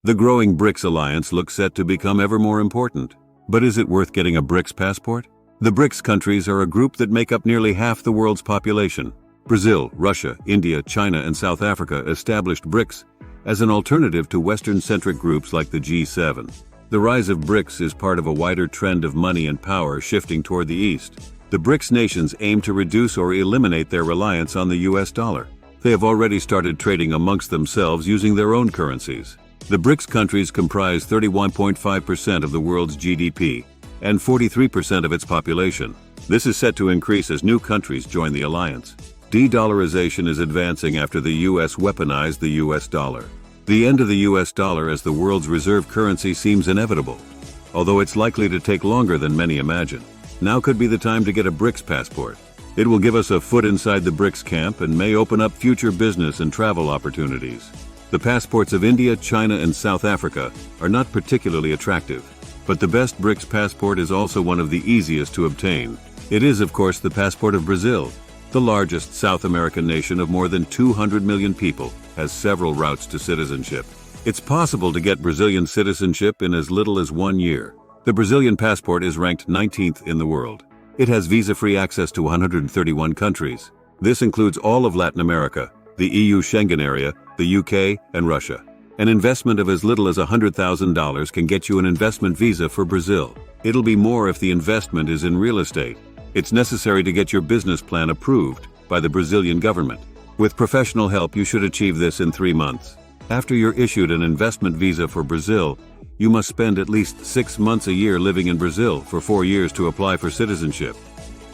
The growing BRICS alliance looks set to become ever more important. But is it worth getting a BRICS passport? The BRICS countries are a group that make up nearly half the world's population. Brazil, Russia, India, China, and South Africa established BRICS as an alternative to Western-centric groups like the G7. The rise of BRICS is part of a wider trend of money and power shifting toward the East. The BRICS nations aim to reduce or eliminate their reliance on the US dollar. They have already started trading amongst themselves using their own currencies. The BRICS countries comprise 31.5% of the world's GDP and 43% of its population. This is set to increase as new countries join the alliance. De-dollarization is advancing after the US weaponized the US dollar. The end of the US dollar as the world's reserve currency seems inevitable, although it's likely to take longer than many imagine. Now could be the time to get a BRICS passport. It will give us a foot inside the BRICS camp and may open up future business and travel opportunities. The passports of India, China, and South Africa are not particularly attractive, but the best BRICS passport is also one of the easiest to obtain. It is, of course, the passport of Brazil. The largest South American nation of more than 200 million people has several routes to citizenship. It's possible to get Brazilian citizenship in as little as 1 year. The Brazilian passport is ranked 19th in the world. It has visa-free access to 131 countries. This includes all of Latin America, the EU Schengen area, the UK, and Russia. An investment of as little as $100,000 can get you an investment visa for Brazil. It'll be more if the investment is in real estate. It's necessary to get your business plan approved by the Brazilian government. With professional help, you should achieve this in 3 months. After you're issued an investment visa for Brazil, you must spend at least 6 months a year living in Brazil for 4 years to apply for citizenship.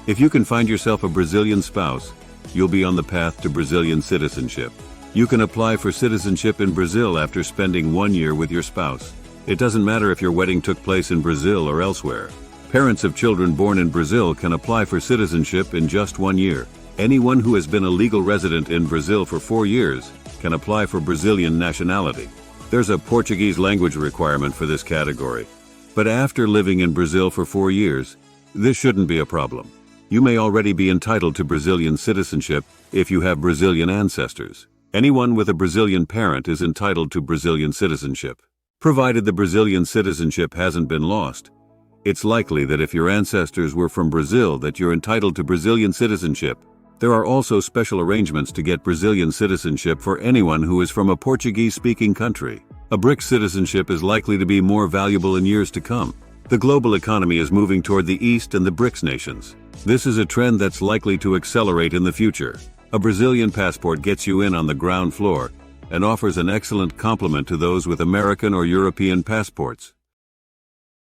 If you can find yourself a Brazilian spouse, you'll be on the path to Brazilian citizenship. You can apply for citizenship in Brazil after spending 1 year with your spouse. It doesn't matter if your wedding took place in Brazil or elsewhere. Parents of children born in Brazil can apply for citizenship in just 1 year. Anyone who has been a legal resident in Brazil for 4 years can apply for Brazilian nationality. There's a Portuguese language requirement for this category. But after living in Brazil for 4 years, this shouldn't be a problem. You may already be entitled to Brazilian citizenship if you have Brazilian ancestors. Anyone with a Brazilian parent is entitled to Brazilian citizenship. Provided the Brazilian citizenship hasn't been lost, it's likely that if your ancestors were from Brazil that you're entitled to Brazilian citizenship. There are also special arrangements to get Brazilian citizenship for anyone who is from a Portuguese-speaking country. A BRICS citizenship is likely to be more valuable in years to come. The global economy is moving toward the East and the BRICS nations. This is a trend that's likely to accelerate in the future. A Brazilian passport gets you in on the ground floor and offers an excellent complement to those with American or European passports.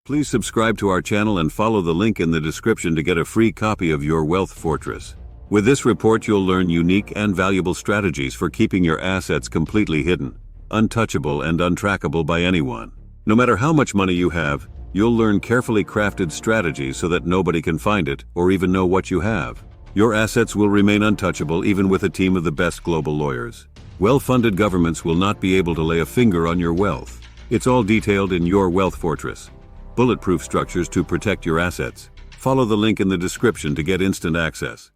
Please subscribe to our channel and follow the link in the description to get a free copy of Your Wealth Fortress. With this report, you'll learn unique and valuable strategies for keeping your assets completely hidden, untouchable, and untrackable by anyone. No matter how much money you have, you'll learn carefully crafted strategies so that nobody can find it or even know what you have. Your assets will remain untouchable even with a team of the best global lawyers. Well-funded governments will not be able to lay a finger on your wealth. It's all detailed in Your Wealth Fortress. Bulletproof structures to protect your assets. Follow the link in the description to get instant access.